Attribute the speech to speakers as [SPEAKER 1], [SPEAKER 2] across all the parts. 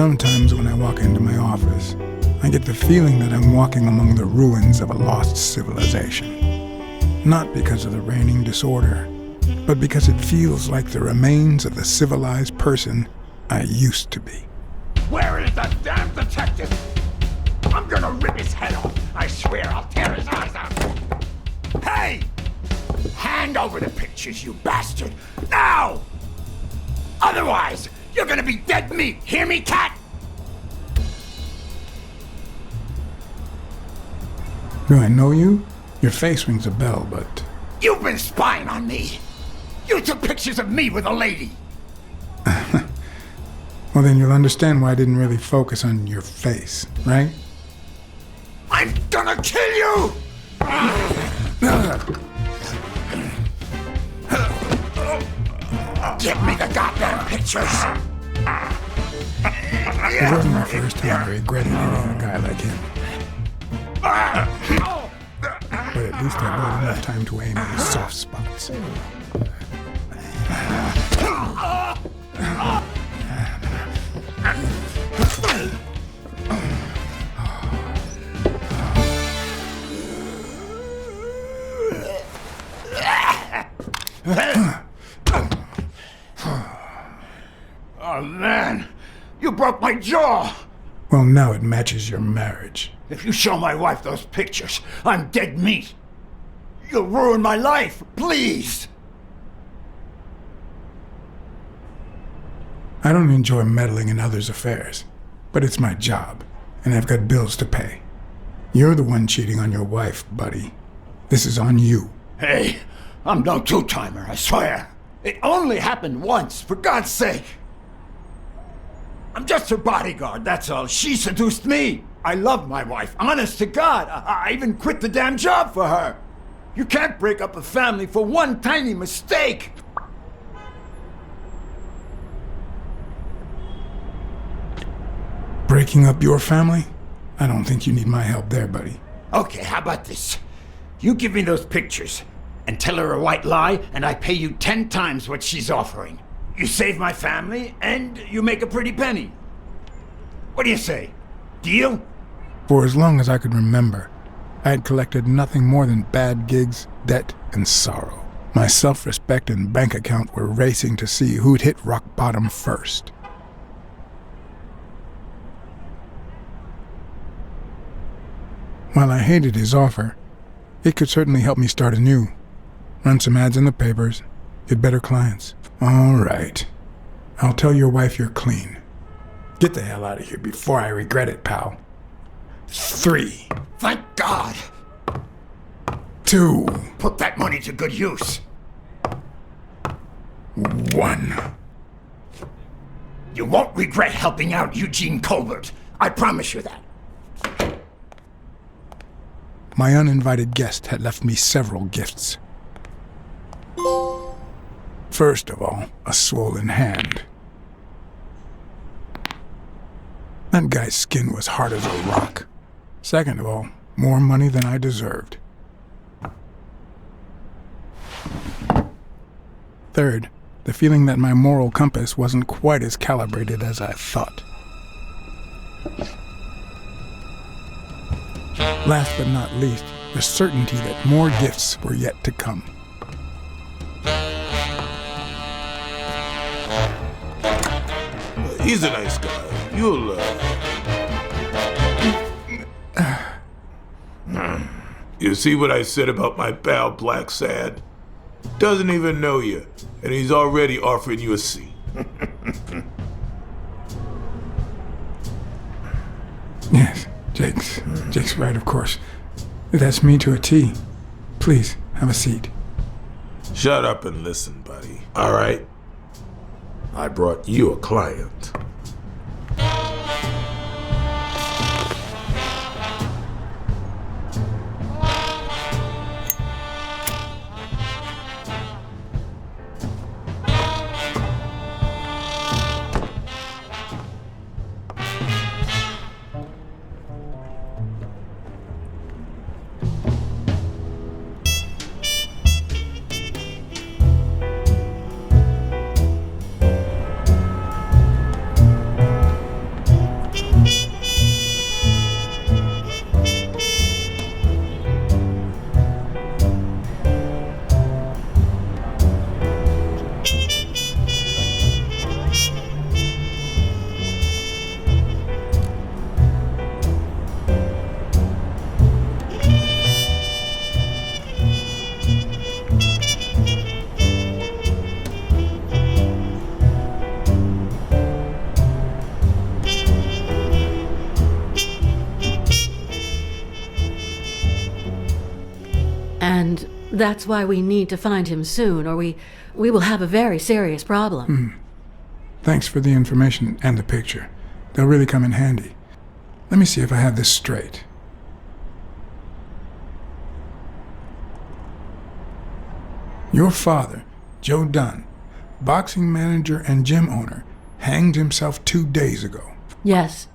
[SPEAKER 1] Sometimes when I walk into my office, I get the feeling that I'm walking among the ruins of a lost civilization. Not because of the reigning disorder, but because it feels like the remains of the civilized person I used to be.
[SPEAKER 2] Where is that damn detective? I'm gonna rip his head off. I swear I'll tear his eyes out. Hey! Hand over the pictures, you bastard! Now! Otherwise, you're gonna be dead meat. Hear me, cat?
[SPEAKER 1] Do I know you? Your face rings a bell, but...
[SPEAKER 2] You've been spying on me. You took pictures of me with a lady.
[SPEAKER 1] Well, then you'll understand why I didn't really focus on your face, right?
[SPEAKER 2] I'm gonna kill you! Give me the goddamn pictures!
[SPEAKER 1] It wasn't the first time I regretted hitting a guy like him. But at least I bought enough time to aim at his soft spots.
[SPEAKER 2] Oh man, you broke my jaw!
[SPEAKER 1] Well, now it matches your marriage.
[SPEAKER 2] If you show my wife those pictures, I'm dead meat. You'll ruin my life, please!
[SPEAKER 1] I don't enjoy meddling in others' affairs, but it's my job, and I've got bills to pay. You're the one cheating on your wife, buddy. This is on you.
[SPEAKER 2] Hey, I'm no two-timer, I swear. It only happened once, for God's sake. I'm just her bodyguard, that's all. She seduced me. I love my wife, honest to God. I even quit the damn job for her. You can't break up a family for one tiny mistake.
[SPEAKER 1] Breaking up your family? I don't think you need my help there, buddy.
[SPEAKER 2] Okay, how about this? You give me those pictures and tell her a white lie, and I pay you 10 times what she's offering. You save my family, and you make a pretty penny. What do you say? Deal?
[SPEAKER 1] For as long as I could remember, I had collected nothing more than bad gigs, debt, and sorrow. My self-respect and bank account were racing to see who'd hit rock bottom first. While I hated his offer, it could certainly help me start anew. Run some ads in the papers, get better clients. All right. I'll tell your wife you're clean. Get the hell out of here before I regret it, pal. 3.
[SPEAKER 2] Thank God.
[SPEAKER 1] 2.
[SPEAKER 2] Put that money to good use.
[SPEAKER 1] 1.
[SPEAKER 2] You won't regret helping out Eugene Colbert. I promise you that.
[SPEAKER 1] My uninvited guest had left me several gifts. First of all, a swollen hand. That guy's skin was hard as a rock. Second of all, more money than I deserved. Third, the feeling that my moral compass wasn't quite as calibrated as I thought. Last but not least, the certainty that more gifts were yet to come.
[SPEAKER 3] He's a nice guy. You'll, You see what I said about my pal Blacksad? Doesn't even know you, and he's already offering you a seat.
[SPEAKER 1] Yes, Jake's right, of course. That's me to a T. Please, have a seat.
[SPEAKER 3] Shut up and listen, buddy. All right? I brought you a client.
[SPEAKER 4] And that's why we need to find him soon, or we will have a very serious problem.
[SPEAKER 1] Thanks for the information and the picture. They'll really come in handy. Let me see if I have this straight. Your father, Joe Dunn, boxing manager and gym owner, hanged himself 2 days ago.
[SPEAKER 4] Yes.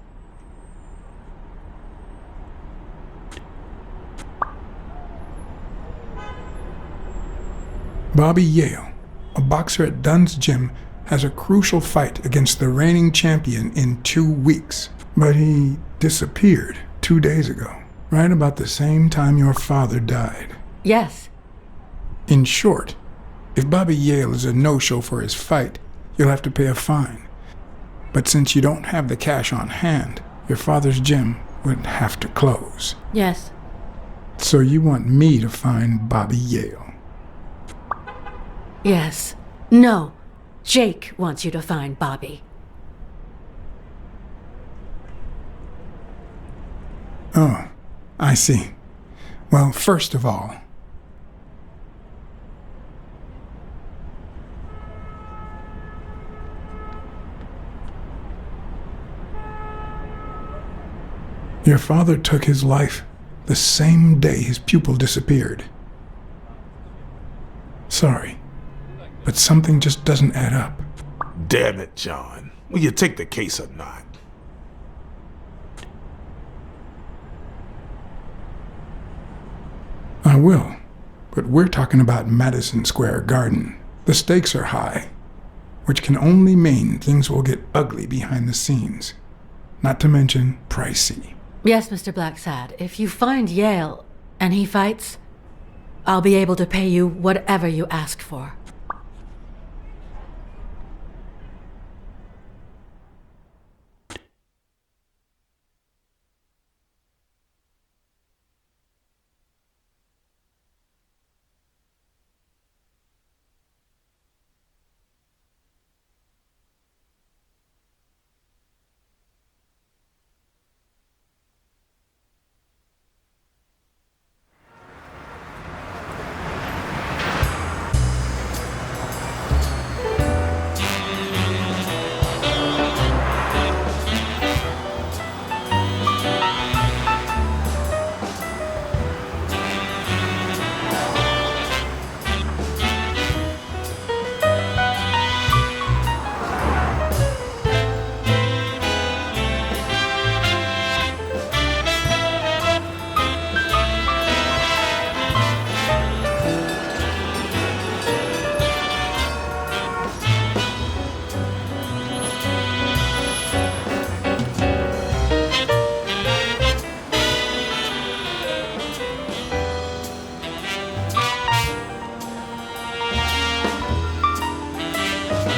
[SPEAKER 1] Bobby Yale, a boxer at Dunn's gym, has a crucial fight against the reigning champion in 2 weeks. But he disappeared 2 days ago, right about the same time your father died.
[SPEAKER 4] Yes.
[SPEAKER 1] In short, if Bobby Yale is a no-show for his fight, you'll have to pay a fine. But since you don't have the cash on hand, your father's gym would have to close.
[SPEAKER 4] Yes.
[SPEAKER 1] So you want me to find Bobby Yale?
[SPEAKER 4] Yes. No. Jake wants you to find Bobby.
[SPEAKER 1] Oh, I see. Well, first of all, your father took his life the same day his pupil disappeared. Sorry, but something just doesn't add up.
[SPEAKER 3] Damn it, John. Will you take the case or not?
[SPEAKER 1] I will, but we're talking about Madison Square Garden. The stakes are high, which can only mean things will get ugly behind the scenes. Not to mention pricey.
[SPEAKER 4] Yes, Mr. Blacksad. If you find Yale and he fights, I'll be able to pay you whatever you ask for.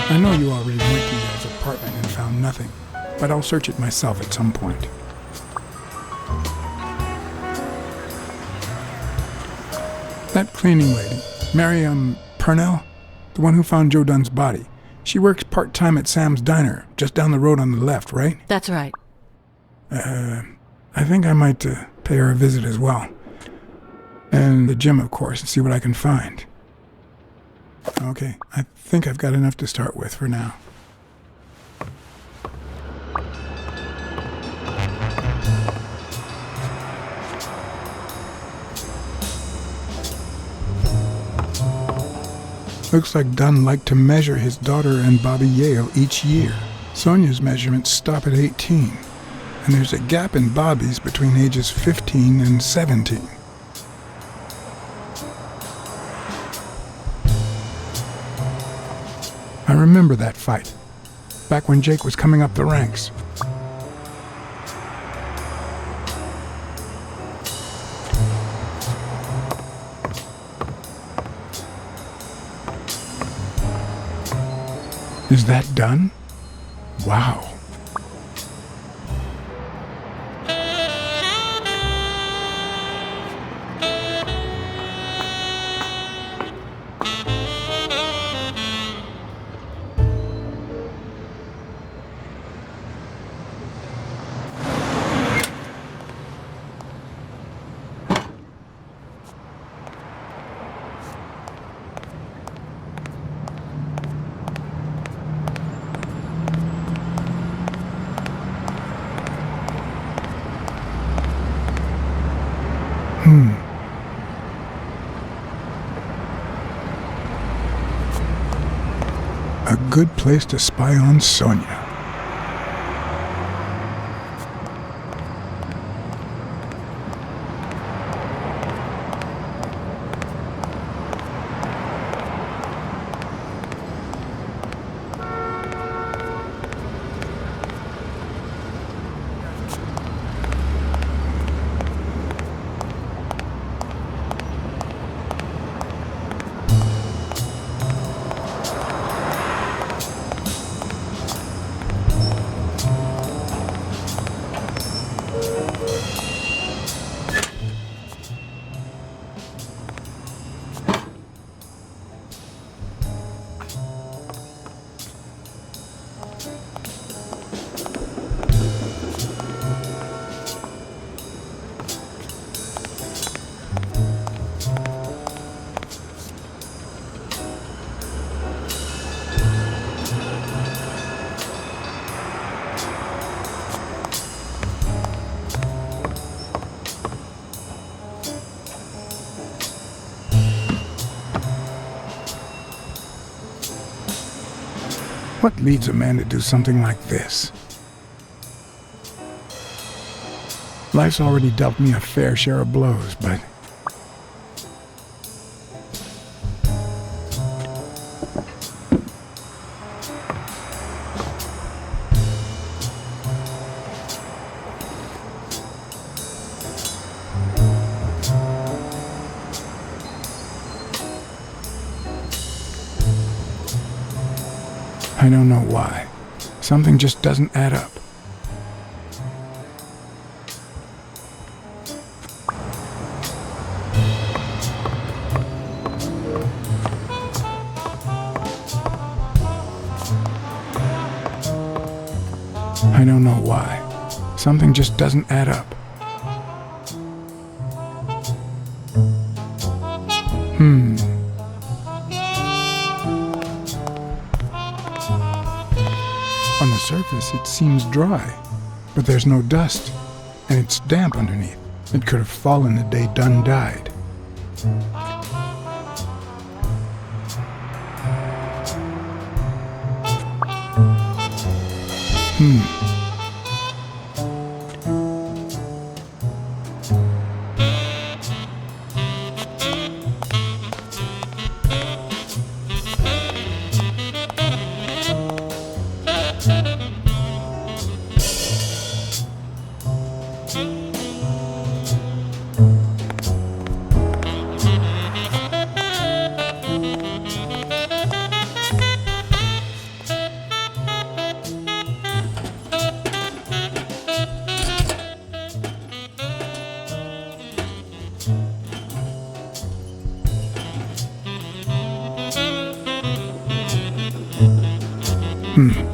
[SPEAKER 1] I know you already went to Yale's apartment and found nothing, but I'll search it myself at some point. That cleaning lady, Mary, Purnell, the one who found Joe Dunn's body, she works part-time at Sam's Diner, just down the road on the left, right?
[SPEAKER 4] That's right.
[SPEAKER 1] I think I might pay her a visit as well. And the gym, of course, and see what I can find. Okay, I think I've got enough to start with for now. Looks like Dunn liked to measure his daughter and Bobby Yale each year. Sonia's measurements stop at 18, and there's a gap in Bobby's between ages 15 and 17. I remember that fight, back when Jake was coming up the ranks. Is that done? Wow. A good place to spy on Sonia. What leads a man to do something like this? Life's already dealt me a fair share of blows, but... I don't know why. Something just doesn't add up. I don't know why. Something just doesn't add up. On the surface, it seems dry, but there's no dust, and it's damp underneath. It could have fallen the day Dunn died.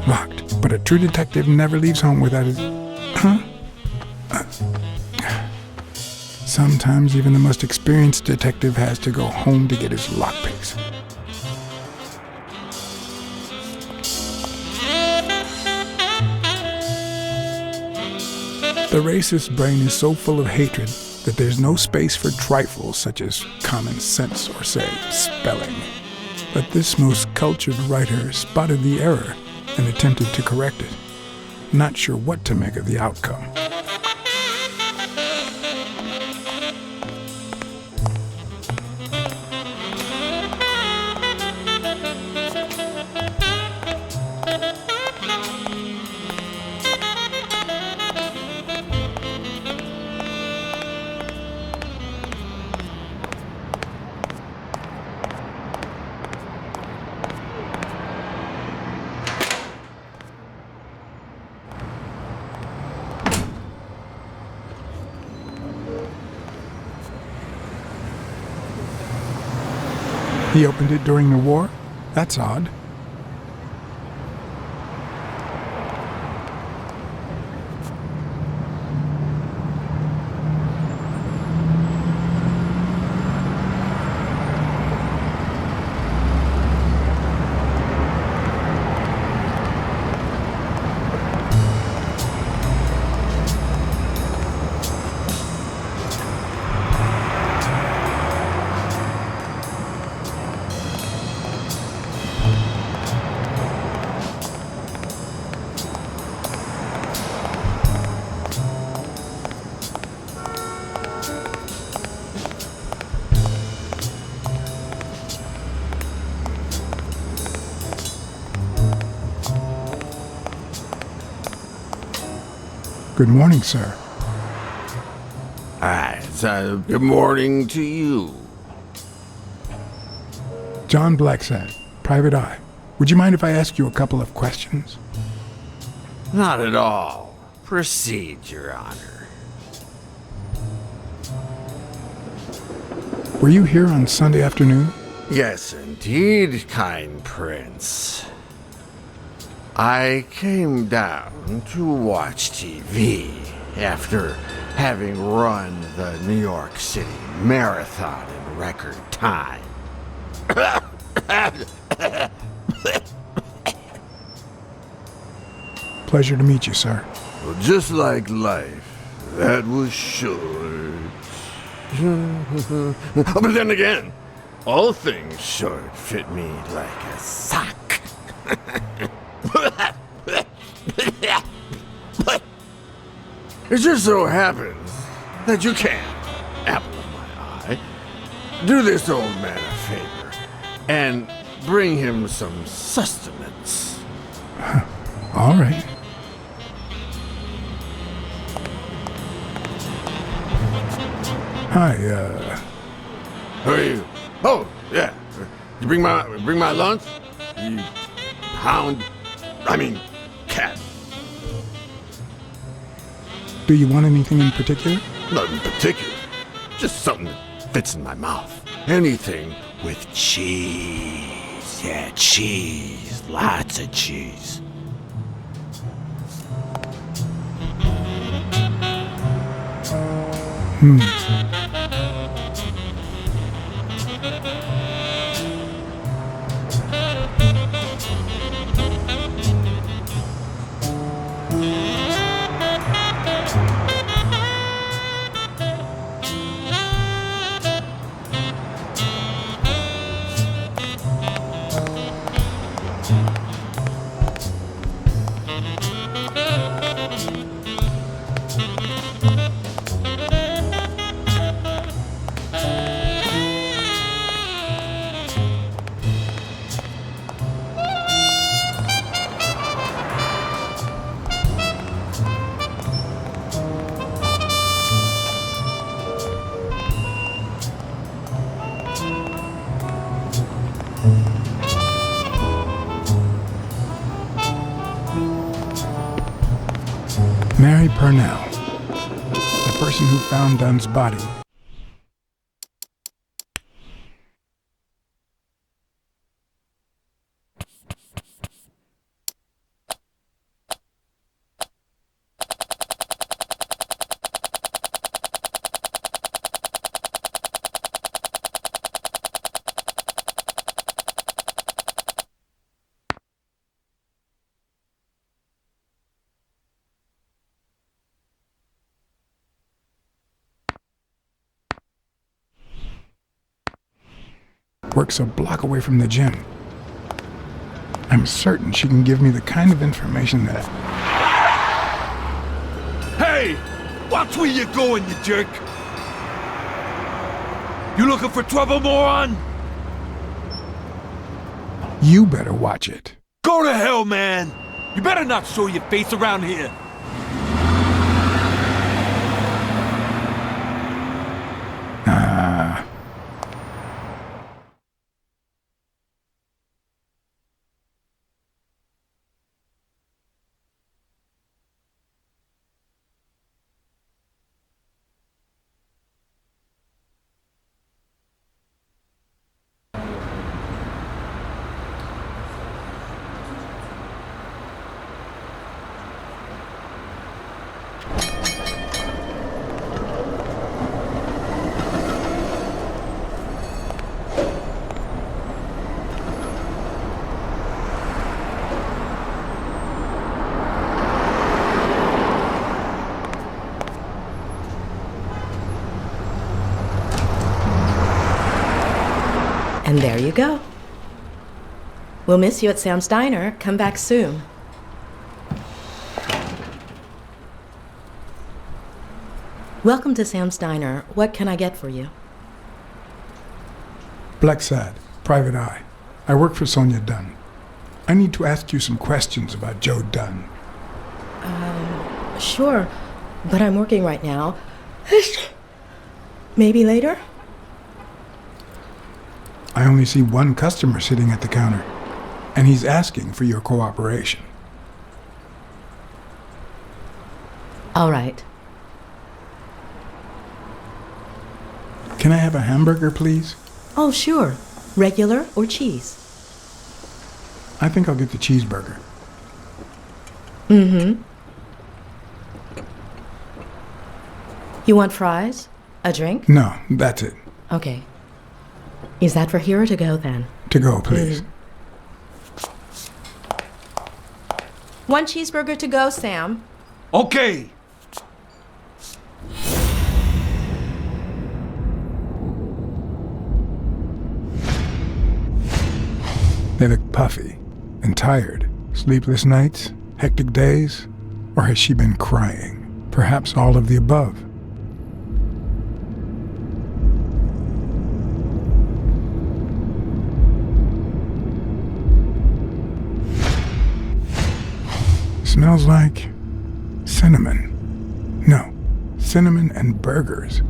[SPEAKER 1] Locked. But a true detective never leaves home without his... Huh? Sometimes even the most experienced detective has to go home to get his lockpicks. The racist brain is so full of hatred that there's no space for trifles such as common sense or, say, spelling. But this most cultured writer spotted the error and attempted to correct it, not sure what to make of the outcome. He opened it during the war? That's odd. Good morning, sir.
[SPEAKER 5] Good morning to you.
[SPEAKER 1] John Blacksad, Private Eye. Would you mind if I ask you a couple of questions?
[SPEAKER 5] Not at all. Proceed, Your Honor.
[SPEAKER 1] Were you here on Sunday afternoon?
[SPEAKER 5] Yes, indeed, kind prince. I came down to watch TV after having run the New York City Marathon in record time.
[SPEAKER 1] Pleasure to meet you, sir.
[SPEAKER 5] Well, just like life, that was short. But then again, all things short fit me like a sock. It just so happens that you can, apple of my eye, do this old man a favor and bring him some sustenance.
[SPEAKER 1] All right. Hi,
[SPEAKER 5] Who are you? Oh, yeah. You bring my lunch? You cat.
[SPEAKER 1] do you want anything in particular?
[SPEAKER 5] Nothing particular. Just something that fits in my mouth. Anything with cheese. Yeah, cheese. Lots of cheese.
[SPEAKER 1] Mary Purnell, the person who found Dunn's body. Works a block away from the gym. I'm certain she can give me the kind of information that...
[SPEAKER 6] Hey! Watch where you're going, you jerk! You looking for trouble, moron?
[SPEAKER 1] You better watch it.
[SPEAKER 6] Go to hell, man! You better not show your face around here!
[SPEAKER 7] And there you go. We'll miss you at Sam's Diner. Come back soon. Welcome to Sam's Diner. What can I get for you?
[SPEAKER 1] Blacksad, Private Eye. I work for Sonia Dunn. I need to ask you some questions about Joe Dunn.
[SPEAKER 7] Sure. but I'm working right now. Maybe later?
[SPEAKER 1] I only see one customer sitting at the counter, and he's asking for your cooperation.
[SPEAKER 7] All right.
[SPEAKER 1] Can I have a hamburger, please?
[SPEAKER 7] Oh, sure. Regular or cheese?
[SPEAKER 1] I think I'll get the cheeseburger.
[SPEAKER 7] Mm-hmm. You want fries? A drink?
[SPEAKER 1] No, that's it.
[SPEAKER 7] Okay. Is that for here or to go, then?
[SPEAKER 1] To go, please.
[SPEAKER 7] One cheeseburger to go, Sam.
[SPEAKER 6] Okay.
[SPEAKER 1] They look puffy and tired. Sleepless nights? Hectic days? Or has she been crying? Perhaps all of the above. Smells like cinnamon. No, cinnamon and burgers.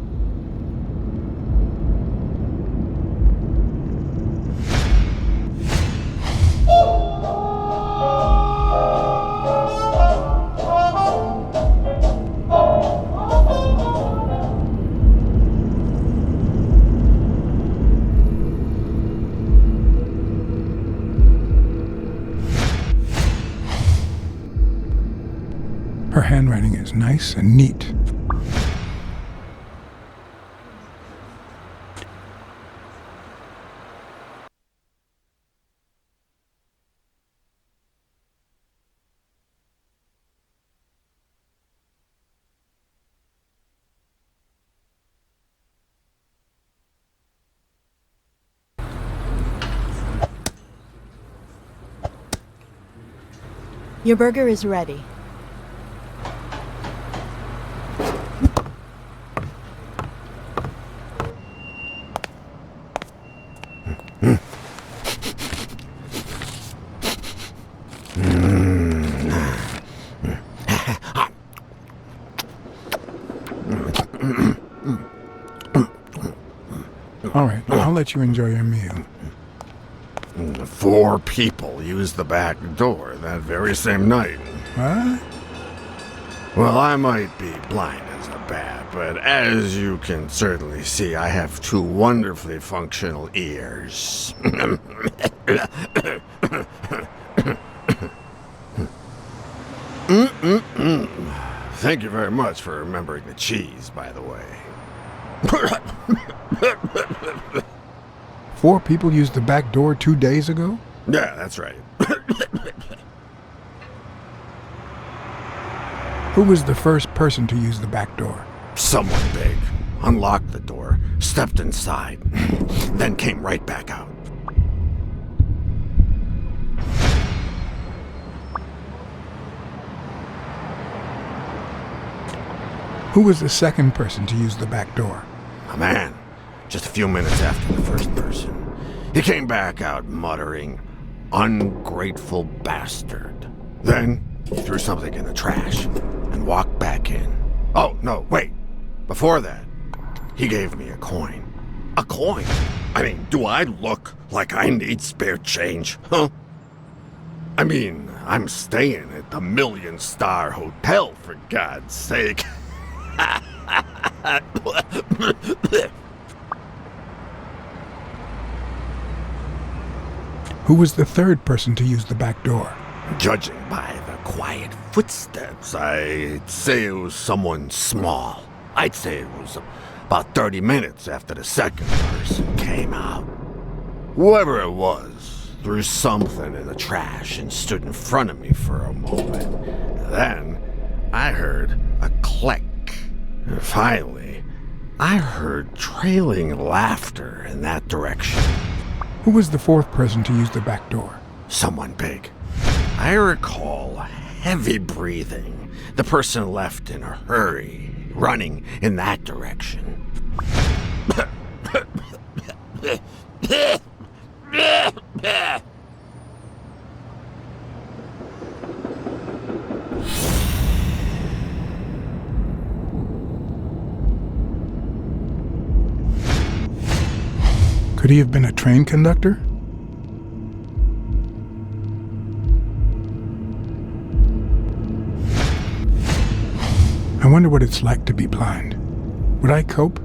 [SPEAKER 1] Her handwriting is nice and neat.
[SPEAKER 7] Your burger is ready.
[SPEAKER 1] All right, I'll let you enjoy your meal.
[SPEAKER 5] 4 people used the back door that very same night.
[SPEAKER 1] What?
[SPEAKER 5] Well, I might be blind as a bat, but as you can certainly see, I have 2 wonderfully functional ears. Thank you very much for remembering the cheese, by the way.
[SPEAKER 1] 4 people used the back door 2 days ago?
[SPEAKER 5] Yeah, that's right.
[SPEAKER 1] Who was the first person to use the back door?
[SPEAKER 5] Someone big unlocked the door, stepped inside, then came right back out.
[SPEAKER 1] Who was the second person to use the back door?
[SPEAKER 5] A man, just a few minutes after the first person. He came back out muttering, "Ungrateful bastard." Then he threw something in the trash and walked back in. Oh, no, wait. Before that, he gave me a coin. A coin? I mean, do I look like I need spare change, huh? I mean, I'm staying at the million-star hotel, for God's sake.
[SPEAKER 1] Who was the third person to use the back door?
[SPEAKER 5] Judging by the quiet footsteps, I'd say it was someone small. I'd say it was about 30 minutes after the second person came out. Whoever it was threw something in the trash and stood in front of me for a moment. Then I heard a click. And finally, I heard trailing laughter in that direction.
[SPEAKER 1] Who was the fourth person to use the back door?
[SPEAKER 5] Someone big. I recall heavy breathing. The person left in a hurry, running in that direction.
[SPEAKER 1] Could he have been a train conductor? I wonder what it's like to be blind. Would I cope?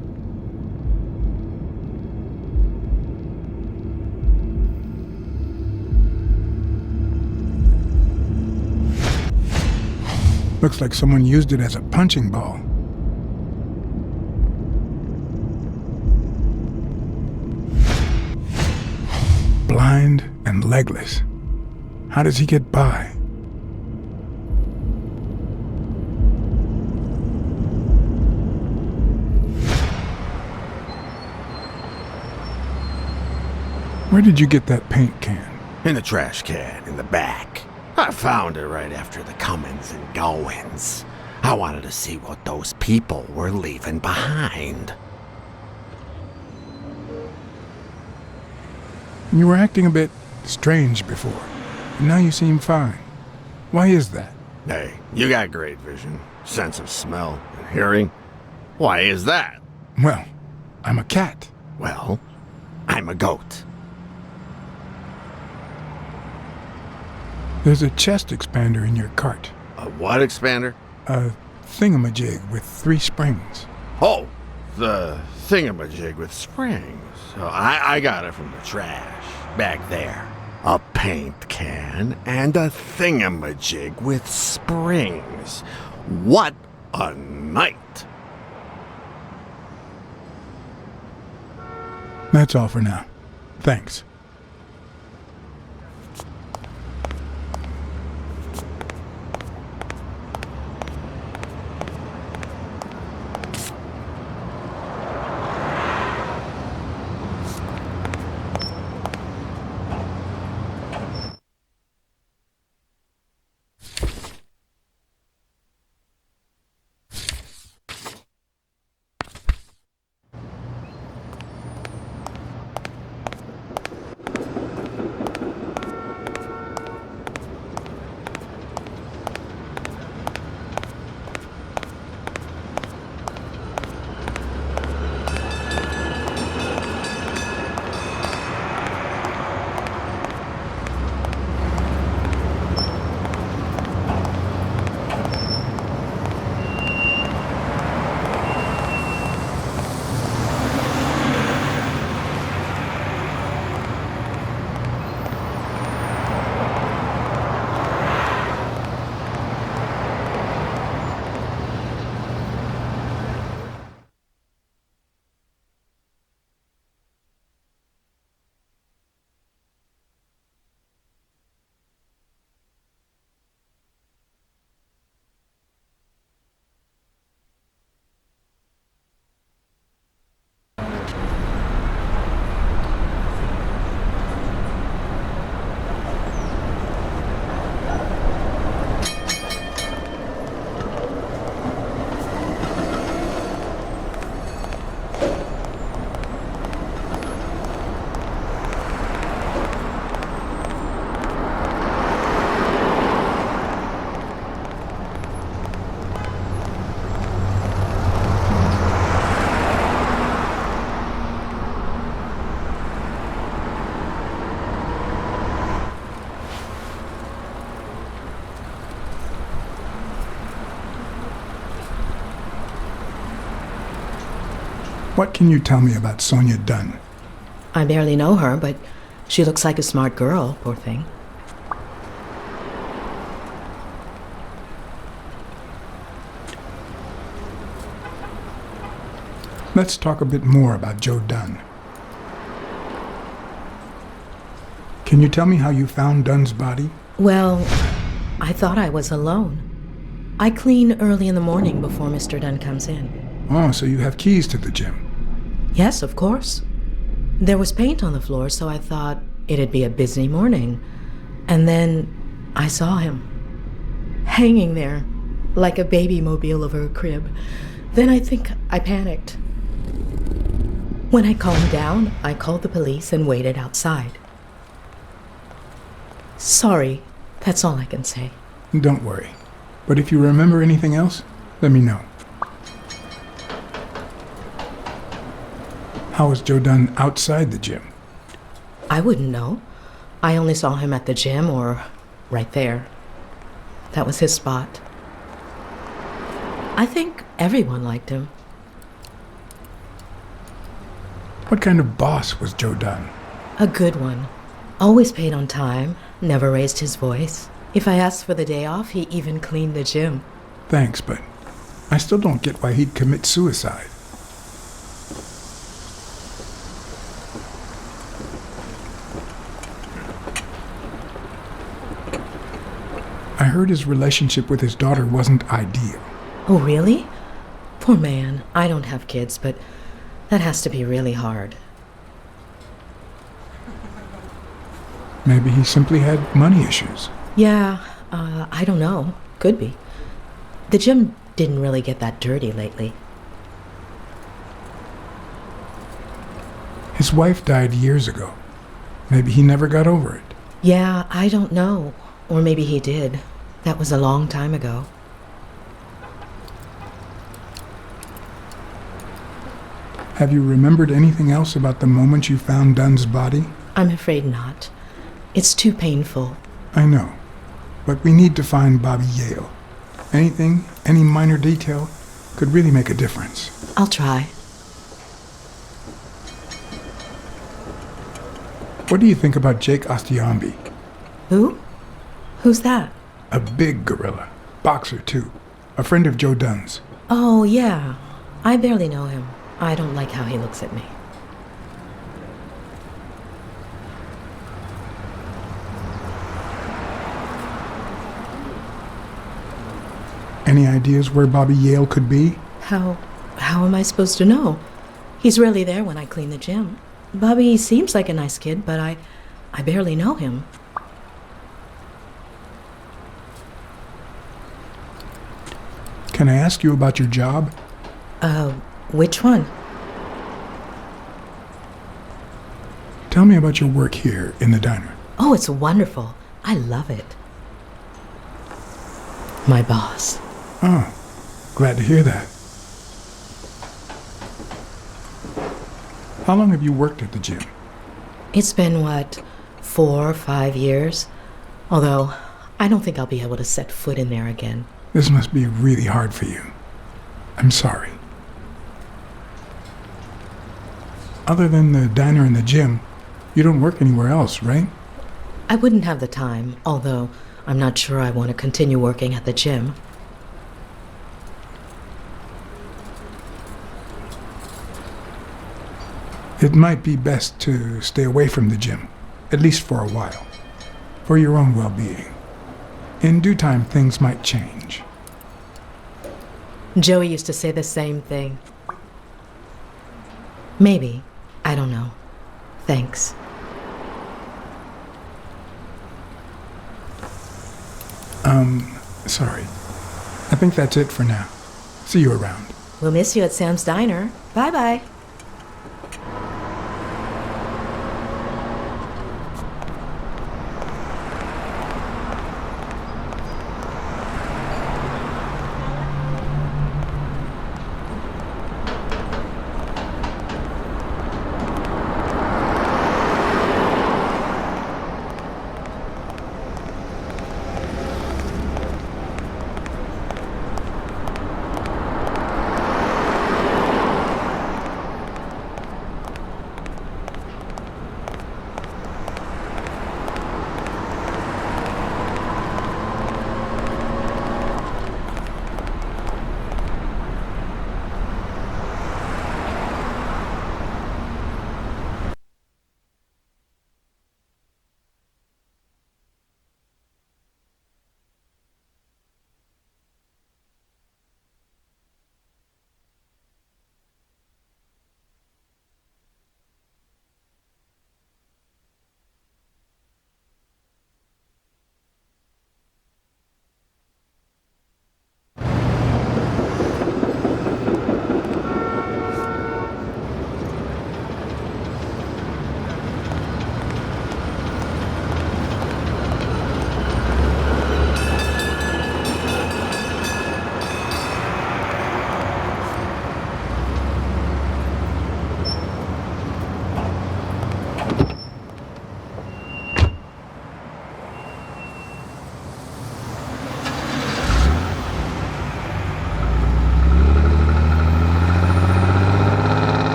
[SPEAKER 1] Looks like someone used it as a punching ball. Blind and legless. How does he get by? Where did you get that paint can?
[SPEAKER 5] In the trash can in the back. I found it right after the comings and goings. I wanted to see what those people were leaving behind.
[SPEAKER 1] You were acting a bit strange before, and now you seem fine. Why is that?
[SPEAKER 5] Hey, you got great vision, sense of smell, and hearing. Why is that?
[SPEAKER 1] Well, I'm a cat.
[SPEAKER 5] Well, I'm a goat.
[SPEAKER 1] There's a chest expander in your cart.
[SPEAKER 5] A what expander?
[SPEAKER 1] A thingamajig with 3 springs.
[SPEAKER 5] Oh, the thingamajig with springs. Oh, I got it from the trash, back there. A paint can and a thingamajig with springs. What a night!
[SPEAKER 1] That's all for now. Thanks. What can you tell me about Sonia Dunn?
[SPEAKER 7] I barely know her, but she looks like a smart girl, poor thing.
[SPEAKER 1] Let's talk a bit more about Joe Dunn. Can you tell me how you found Dunn's body?
[SPEAKER 7] Well, I thought I was alone. I clean early in the morning before Mr. Dunn comes in.
[SPEAKER 1] Oh, so you have keys to the gym.
[SPEAKER 7] Yes, of course. There was paint on the floor, so I thought it'd be a busy morning. And then I saw him, hanging there, like a baby mobile over a crib. Then I think I panicked. When I calmed down, I called the police and waited outside. Sorry, that's all I can say.
[SPEAKER 1] Don't worry. But if you remember anything else, let me know. How was Joe Dunn outside the gym?
[SPEAKER 7] I wouldn't know. I only saw him at the gym or right there. That was his spot. I think everyone liked him.
[SPEAKER 1] What kind of boss was Joe Dunn?
[SPEAKER 7] A good one. Always paid on time, never raised his voice. If I asked for the day off, he even cleaned the gym.
[SPEAKER 1] Thanks, but I still don't get why he'd commit suicide. I heard his relationship with his daughter wasn't ideal.
[SPEAKER 7] Oh, really? Poor man. I don't have kids, but that has to be really hard.
[SPEAKER 1] Maybe he simply had money issues.
[SPEAKER 7] Yeah, I don't know. Could be. The gym didn't really get that dirty lately.
[SPEAKER 1] His wife died years ago. Maybe he never got over it.
[SPEAKER 7] Yeah, I don't know. Or maybe he did. That was a long time ago.
[SPEAKER 1] Have you remembered anything else about the moment you found Dunn's body?
[SPEAKER 7] I'm afraid not. It's too painful.
[SPEAKER 1] I know, but we need to find Bobby Yale. Anything, any minor detail, could really make a difference.
[SPEAKER 7] I'll try.
[SPEAKER 1] What do you think about Jake Ostiambi?
[SPEAKER 7] Who? Who's that?
[SPEAKER 1] A big gorilla. Boxer, too. A friend of Joe Dunn's.
[SPEAKER 7] Oh, yeah. I barely know him. I don't like how he looks at me.
[SPEAKER 1] Any ideas where Bobby Yale could be?
[SPEAKER 7] How am I supposed to know? He's rarely there when I clean the gym. Bobby seems like a nice kid, but I barely know him.
[SPEAKER 1] Can I ask you about your job?
[SPEAKER 7] Which one?
[SPEAKER 1] Tell me about your work here in the diner.
[SPEAKER 7] Oh, it's wonderful. I love it. My boss.
[SPEAKER 1] Oh, glad to hear that. How long have you worked at the gym?
[SPEAKER 7] It's been, 4 or 5 years? Although, I don't think I'll be able to set foot in there again.
[SPEAKER 1] This must be really hard for you. I'm sorry. Other than the diner and the gym, you don't work anywhere else, right?
[SPEAKER 7] I wouldn't have the time, although I'm not sure I want to continue working at the gym.
[SPEAKER 1] It might be best to stay away from the gym, at least for a while, for your own well-being. In due time, things might change.
[SPEAKER 7] Joey used to say the same thing. Maybe. I don't know. Thanks.
[SPEAKER 1] Sorry. I think that's it for now. See you around.
[SPEAKER 7] We'll miss you at Sam's Diner. Bye-bye.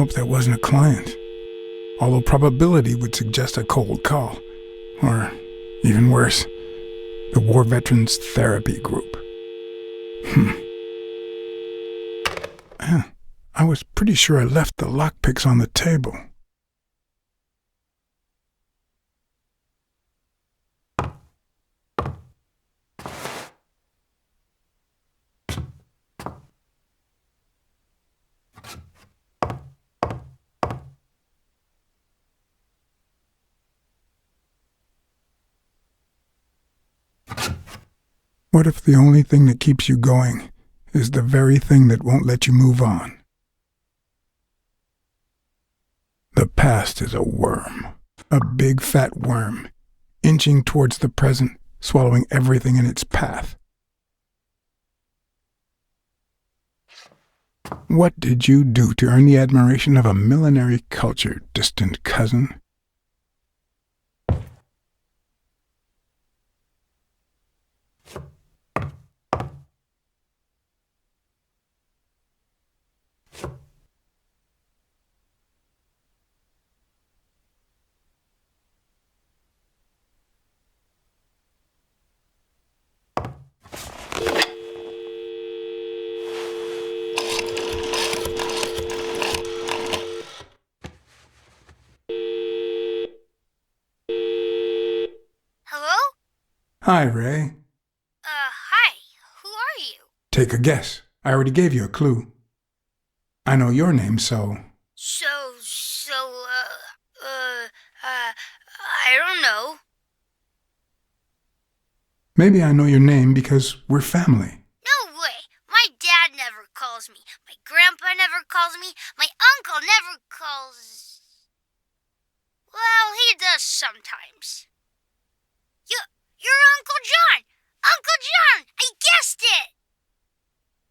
[SPEAKER 1] hope that wasn't a client. Although probability would suggest a cold call. Or, even worse, the War Veterans Therapy Group. I was pretty sure I left the lockpicks on the table. What if the only thing that keeps you going is the very thing that won't let you move on? The past is a worm, a big fat worm, inching towards the present, swallowing everything in its path. What did you do to earn the admiration of a millinery culture, distant cousin? Hi, Ray.
[SPEAKER 8] Hi. Who are you?
[SPEAKER 1] Take a guess. I already gave you a clue. I know your name, so...
[SPEAKER 8] I don't know.
[SPEAKER 1] Maybe I know your name because we're family.
[SPEAKER 8] No way. My dad never calls me. My grandpa never calls me. My uncle never calls... Well, he does sometimes. You're Uncle John! Uncle John! I guessed it!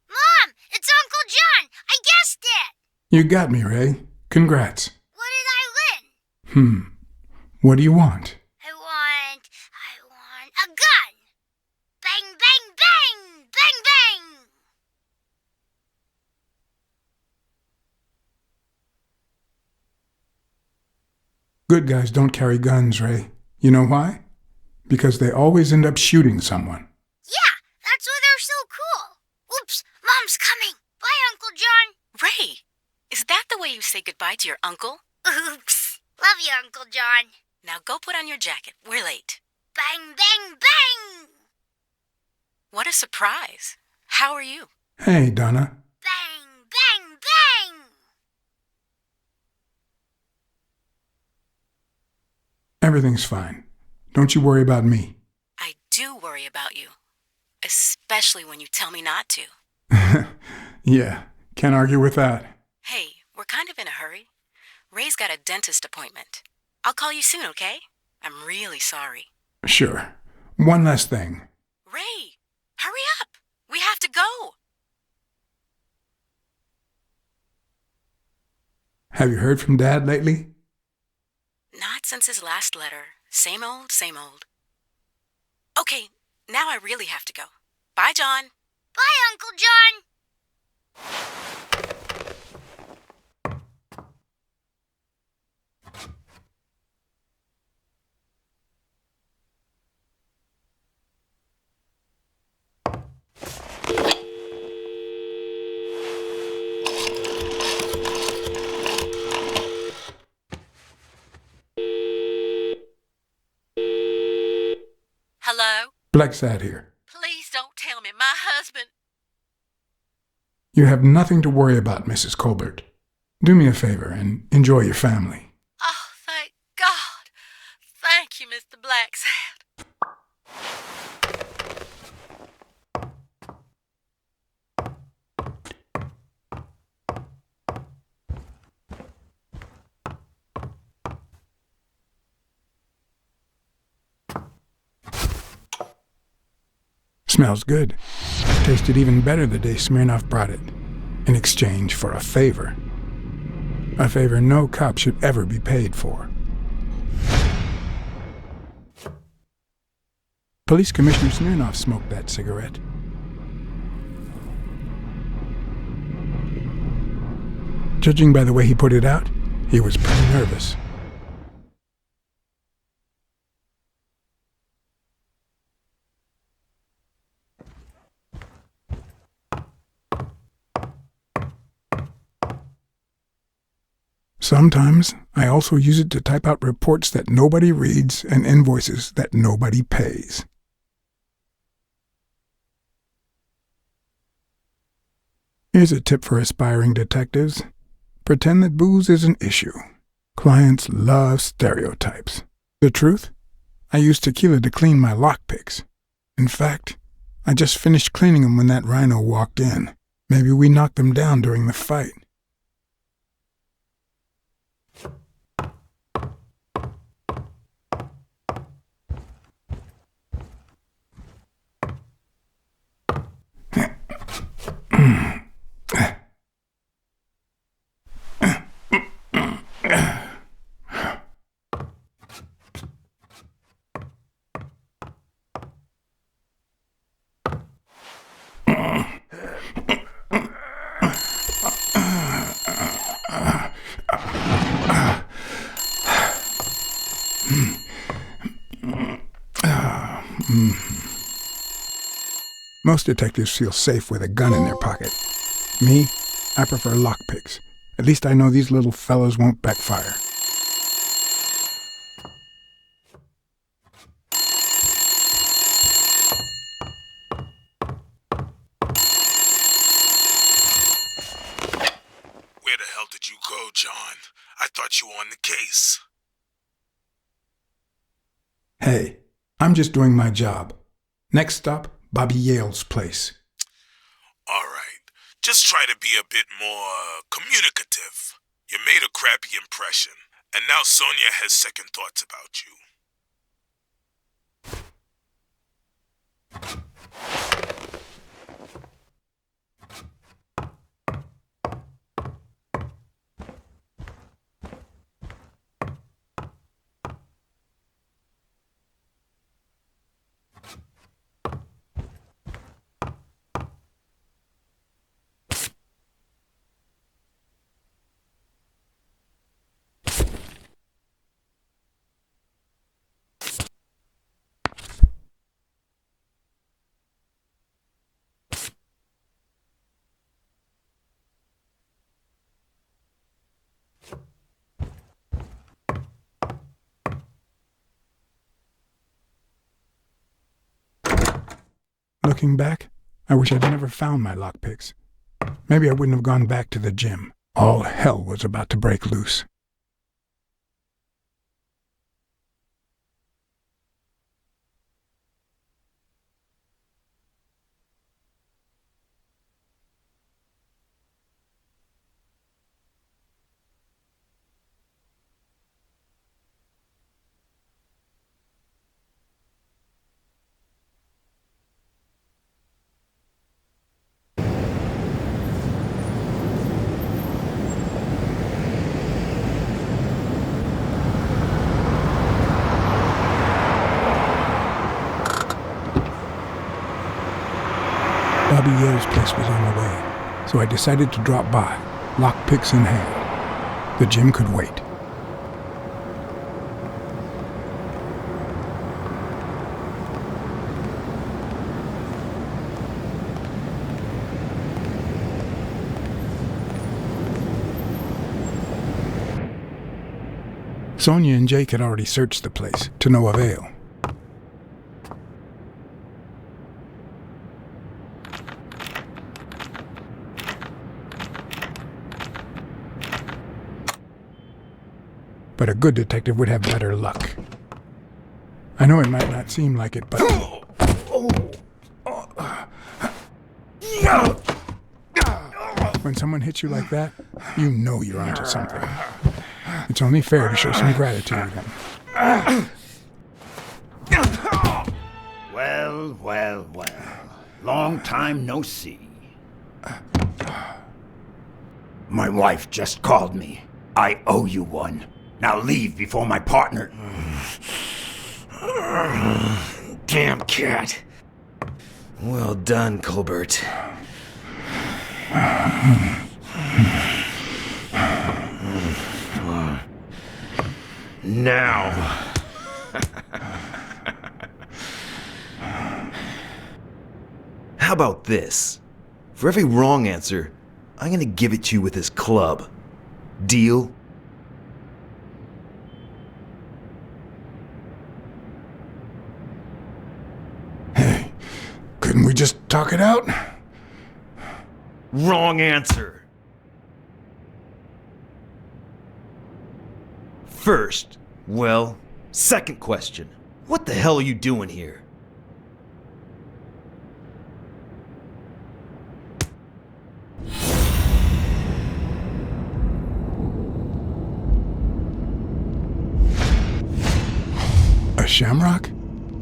[SPEAKER 8] Mom, it's Uncle John! I guessed it!
[SPEAKER 1] You got me, Ray. Congrats.
[SPEAKER 8] What did I win?
[SPEAKER 1] What do you want?
[SPEAKER 8] I want a gun! Bang, bang, bang! Bang, bang!
[SPEAKER 1] Good guys don't carry guns, Ray. You know why? Because they always end up shooting someone.
[SPEAKER 8] Yeah, that's why they're so cool. Oops, Mom's coming. Bye, Uncle John.
[SPEAKER 9] Ray, is that the way you say goodbye to your uncle?
[SPEAKER 8] Oops. Love you, Uncle John.
[SPEAKER 9] Now go put on your jacket. We're late.
[SPEAKER 8] Bang, bang, bang!
[SPEAKER 9] What a surprise. How are you?
[SPEAKER 1] Hey, Donna.
[SPEAKER 8] Bang, bang, bang!
[SPEAKER 1] Everything's fine. Don't you worry about me.
[SPEAKER 9] I do worry about you. Especially when you tell me not to.
[SPEAKER 1] Yeah, can't argue with that.
[SPEAKER 9] Hey, we're kind of in a hurry. Ray's got a dentist appointment. I'll call you soon, okay? I'm really sorry.
[SPEAKER 1] Sure. One last thing.
[SPEAKER 9] Ray, hurry up. We have to go.
[SPEAKER 1] Have you heard from Dad lately?
[SPEAKER 9] Not since his last letter. Same old, same old. Okay, now I really have to go. Bye, John.
[SPEAKER 8] Bye, Uncle John.
[SPEAKER 9] Hello?
[SPEAKER 1] Blacksad here.
[SPEAKER 9] Please don't tell me my husband...
[SPEAKER 1] You have nothing to worry about, Mrs. Colbert. Do me a favor and enjoy your family.
[SPEAKER 9] Oh, thank God. Thank you, Mr. Blacksad.
[SPEAKER 1] Smells good. Tasted even better the day Smirnoff brought it, in exchange for a favor. A favor no cop should ever be paid for. Police Commissioner Smirnoff smoked that cigarette. Judging by the way he put it out, he was pretty nervous. Sometimes, I also use it to type out reports that nobody reads and invoices that nobody pays. Here's a tip for aspiring detectives. Pretend that booze is an issue. Clients love stereotypes. The truth? I use tequila to clean my lockpicks. In fact, I just finished cleaning them when that rhino walked in. Maybe we knocked them down during the fight. Most detectives feel safe with a gun in their pocket. Me, I prefer lockpicks. At least I know these little fellas won't backfire.
[SPEAKER 3] Where the hell did you go, John? I thought you were on the case.
[SPEAKER 1] Hey, I'm just doing my job. Next stop, Bobby Yale's place.
[SPEAKER 3] All right. Just try to be a bit more communicative. You made a crappy impression, and now Sonia has second thoughts about you.
[SPEAKER 1] Looking back, I wish I'd never found my lockpicks. Maybe I wouldn't have gone back to the gym. All hell was about to break loose. Bobby Yale's place was on the way, so I decided to drop by, lockpicks in hand. The gym could wait. Sonia and Jake had already searched the place, to no avail. But a good detective would have better luck. I know it might not seem like it, but... When someone hits you like that, you know you're onto something. It's only fair to show some gratitude.
[SPEAKER 2] Well, well, well. Long time no see. My wife just called me. I owe you one. Now leave before my partner...
[SPEAKER 10] Damn cat. Well done, Colbert. Now. How about this? For every wrong answer, I'm gonna give it to you with this club. Deal?
[SPEAKER 1] Hey, couldn't we just talk it out?
[SPEAKER 10] Wrong answer. First, well, second question. What the hell are you doing here?
[SPEAKER 1] A shamrock?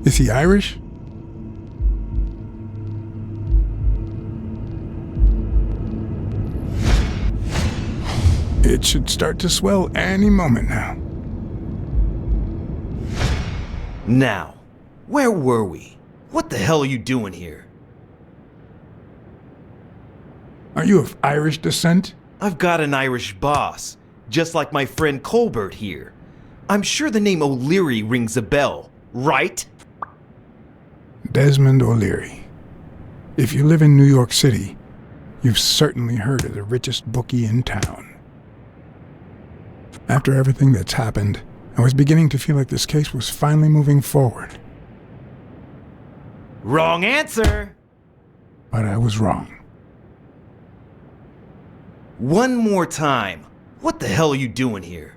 [SPEAKER 1] Is he Irish? It should start to swell any moment now.
[SPEAKER 10] Now, where were we? What the hell are you doing here?
[SPEAKER 1] Are you of Irish descent?
[SPEAKER 10] I've got an Irish boss, just like my friend Colbert here. I'm sure the name O'Leary rings a bell, right?
[SPEAKER 1] Desmond O'Leary. If you live in New York City, you've certainly heard of the richest bookie in town. After everything that's happened, I was beginning to feel like this case was finally moving forward.
[SPEAKER 10] Wrong answer!
[SPEAKER 1] But I was wrong.
[SPEAKER 10] One more time. What the hell are you doing here?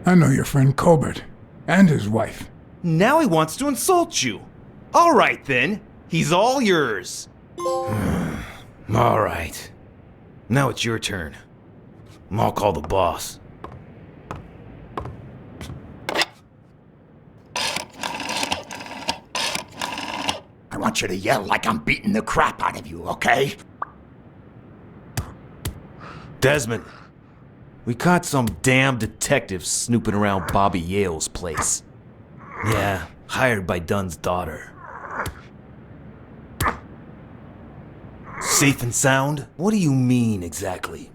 [SPEAKER 1] I know your friend Colbert and his wife.
[SPEAKER 10] Now he wants to insult you. All right then, he's all yours. All right. Now it's your turn. I'll call the boss.
[SPEAKER 2] I want you to yell like I'm beating the crap out of you, okay?
[SPEAKER 10] Desmond, we caught some damn detective snooping around Bobby Yale's place. Yeah, hired by Dunn's daughter. Safe and sound? What do you mean exactly?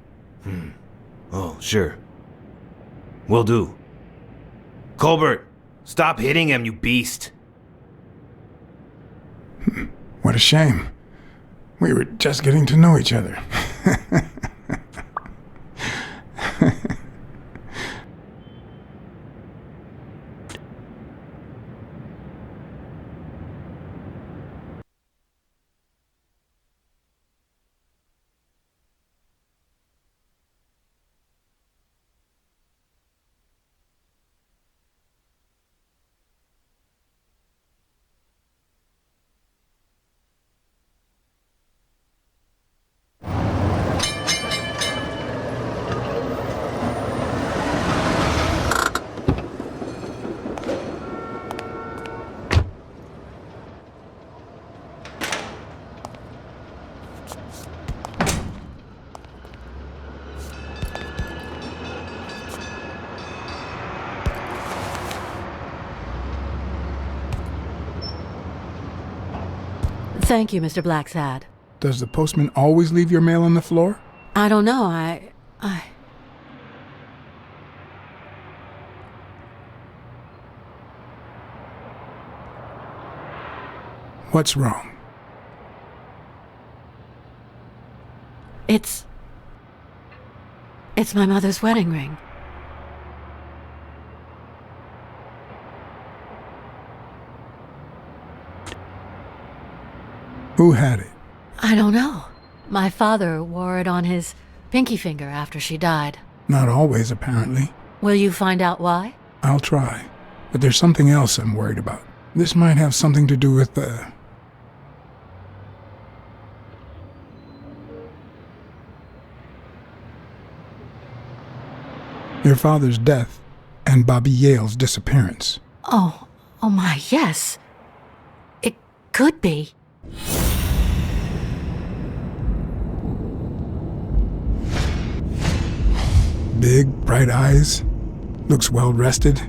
[SPEAKER 10] Oh, sure. Will do. Colbert, stop hitting him, you beast.
[SPEAKER 1] What a shame. We were just getting to know each other.
[SPEAKER 4] Thank you, Mr. Blacksad.
[SPEAKER 1] Does the postman always leave your mail on the floor?
[SPEAKER 4] I don't know, I...
[SPEAKER 1] What's wrong?
[SPEAKER 4] It's my mother's wedding ring.
[SPEAKER 1] Who had it?
[SPEAKER 4] I don't know. My father wore it on his pinky finger after she died.
[SPEAKER 1] Not always, apparently.
[SPEAKER 4] Will you find out why?
[SPEAKER 1] I'll try. But there's something else I'm worried about. This might have something to do with the... your father's death and Bobby Yale's disappearance.
[SPEAKER 4] Oh my, yes. It could be.
[SPEAKER 1] Big, bright eyes. Looks well rested.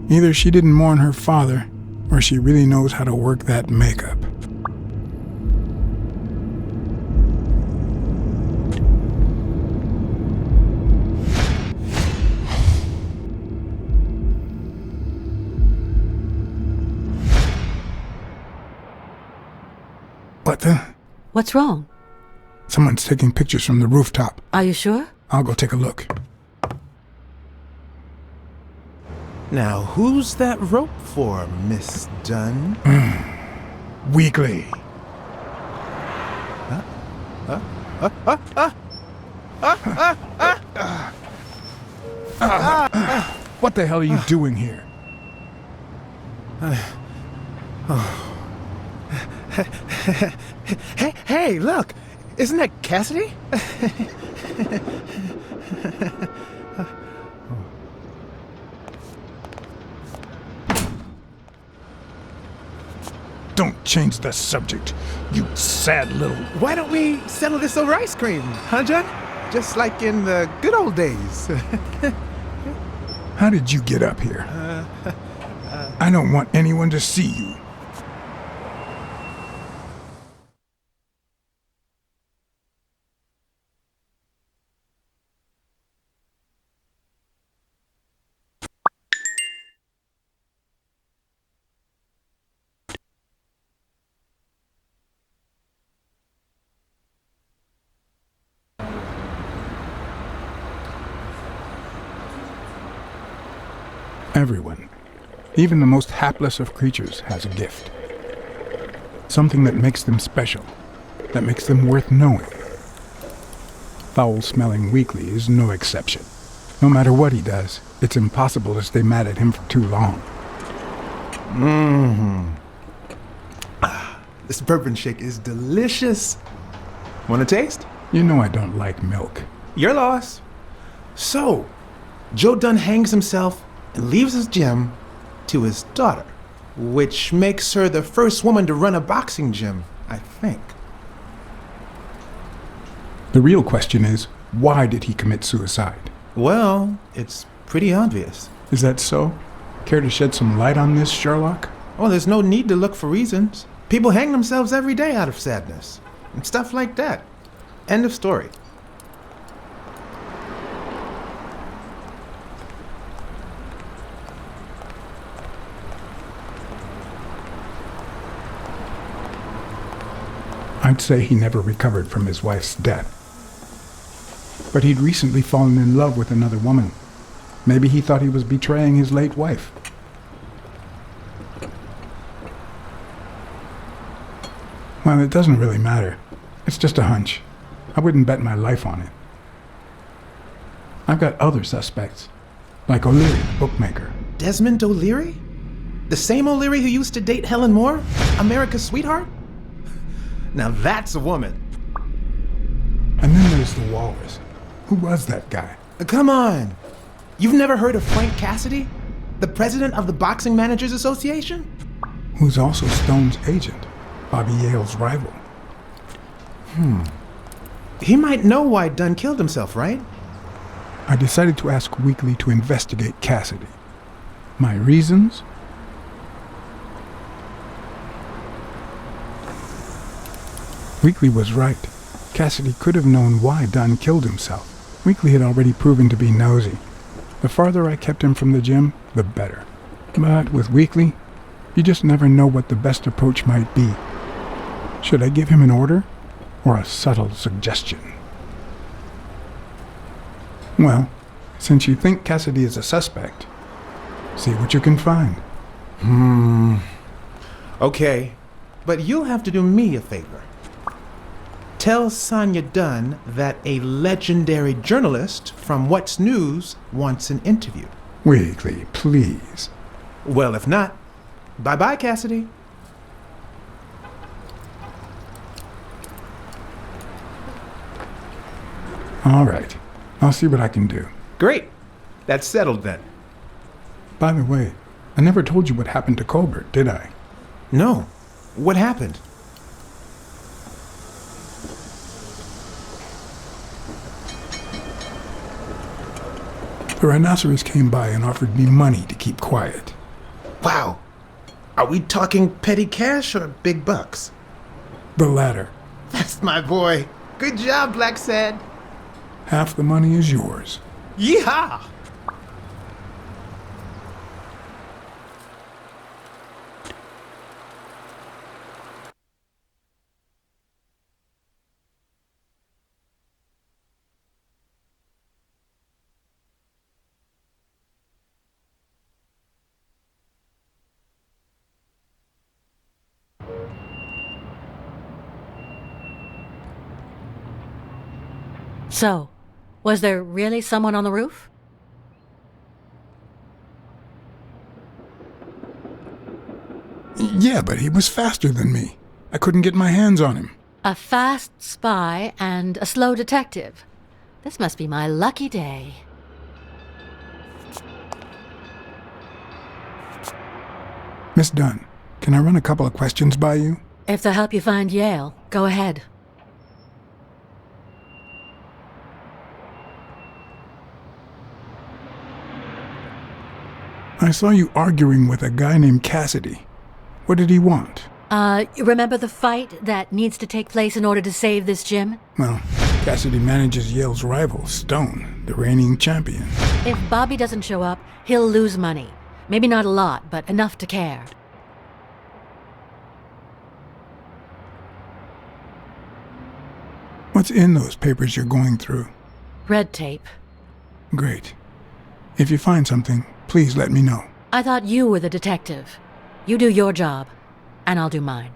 [SPEAKER 1] Either she didn't mourn her father, or she really knows how to work that makeup. What the?
[SPEAKER 4] What's wrong?
[SPEAKER 1] Someone's taking pictures from the rooftop.
[SPEAKER 4] Are you sure?
[SPEAKER 1] I'll go take a look.
[SPEAKER 10] Now, who's that rope for, Miss Dunn?
[SPEAKER 1] Weekly. What the hell are you doing here?
[SPEAKER 10] Hey, look! Isn't that Cassidy?
[SPEAKER 1] Don't change the subject, you sad little...
[SPEAKER 10] Why don't we settle this over ice cream, huh, John? Just like in the good old days.
[SPEAKER 1] How did you get up here? I don't want anyone to see you. Everyone, even the most hapless of creatures, has a gift. Something that makes them special, that makes them worth knowing. Foul-smelling Weekly is no exception. No matter what he does, it's impossible to stay mad at him for too long.
[SPEAKER 10] This bourbon shake is delicious. Want a taste?
[SPEAKER 1] You know I don't like milk.
[SPEAKER 10] Your loss. So, Joe Dunn hangs himself and leaves his gym to his daughter, which makes her the first woman to run a boxing gym, I think.
[SPEAKER 1] The real question is, why did he commit suicide?
[SPEAKER 10] Well, it's pretty obvious.
[SPEAKER 1] Is that so? Care to shed some light on this, Sherlock?
[SPEAKER 10] Oh, there's no need to look for reasons. People hang themselves every day out of sadness, and stuff like that. End of story.
[SPEAKER 1] I'd say he never recovered from his wife's death. But he'd recently fallen in love with another woman. Maybe he thought he was betraying his late wife. Well, it doesn't really matter. It's just a hunch. I wouldn't bet my life on it. I've got other suspects, like O'Leary, the bookmaker.
[SPEAKER 10] Desmond O'Leary? The same O'Leary who used to date Helen Moore? America's sweetheart? Now that's a woman.
[SPEAKER 1] And then there's the Walrus. Who was that guy?
[SPEAKER 10] Come on. You've never heard of Frank Cassidy? The president of the Boxing Managers Association?
[SPEAKER 1] Who's also Stone's agent, Bobby Yale's rival.
[SPEAKER 10] He might know why Dunn killed himself, right?
[SPEAKER 1] I decided to ask Weekly to investigate Cassidy. My reasons? Weekly was right. Cassidy could have known why Dunn killed himself. Weekly had already proven to be nosy. The farther I kept him from the gym, the better. But with Weekly, you just never know what the best approach might be. Should I give him an order, or a subtle suggestion? Well, since you think Cassidy is a suspect, see what you can find.
[SPEAKER 10] Okay, but you'll have to do me a favor. Tell Sonia Dunn that a legendary journalist from What's News wants an interview.
[SPEAKER 1] Weekly, please.
[SPEAKER 10] Well, if not, bye-bye, Cassidy.
[SPEAKER 1] All right. I'll see what I can do.
[SPEAKER 10] Great. That's settled then.
[SPEAKER 1] By the way, I never told you what happened to Colbert, did I?
[SPEAKER 10] No. What happened?
[SPEAKER 1] The rhinoceros came by and offered me money to keep quiet.
[SPEAKER 10] Wow. Are we talking petty cash or big bucks?
[SPEAKER 1] The latter.
[SPEAKER 10] That's my boy. Good job, Blacksad.
[SPEAKER 1] Half the money is yours.
[SPEAKER 10] Yeehaw!
[SPEAKER 4] So, was there really someone on the roof?
[SPEAKER 1] Yeah, but he was faster than me. I couldn't get my hands on him.
[SPEAKER 4] A fast spy and a slow detective. This must be my lucky day.
[SPEAKER 1] Miss Dunn, can I run a couple of questions by you?
[SPEAKER 4] If they'll help you find Yale, go ahead.
[SPEAKER 1] I saw you arguing with a guy named Cassidy. What did he want?
[SPEAKER 4] You remember the fight that needs to take place in order to save this gym?
[SPEAKER 1] Well, Cassidy manages Yale's rival, Stone, the reigning champion.
[SPEAKER 4] If Bobby doesn't show up, he'll lose money. Maybe not a lot, but enough to care.
[SPEAKER 1] What's in those papers you're going through?
[SPEAKER 4] Red tape.
[SPEAKER 1] Great. If you find something, please let me know.
[SPEAKER 4] I thought you were the detective. You do your job, and I'll do mine.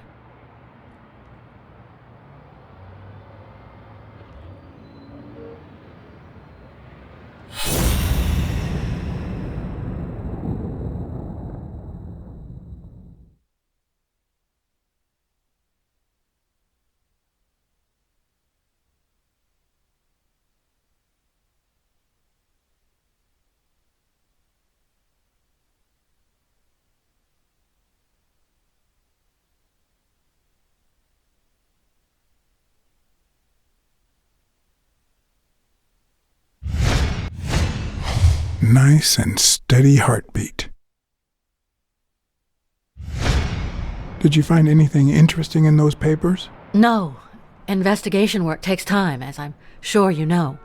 [SPEAKER 1] Nice and steady heartbeat. Did you find anything interesting in those papers?
[SPEAKER 4] No. Investigation work takes time, as I'm sure you know.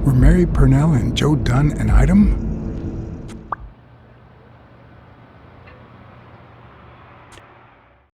[SPEAKER 1] Were Mary Purnell and Joe Dunn an item?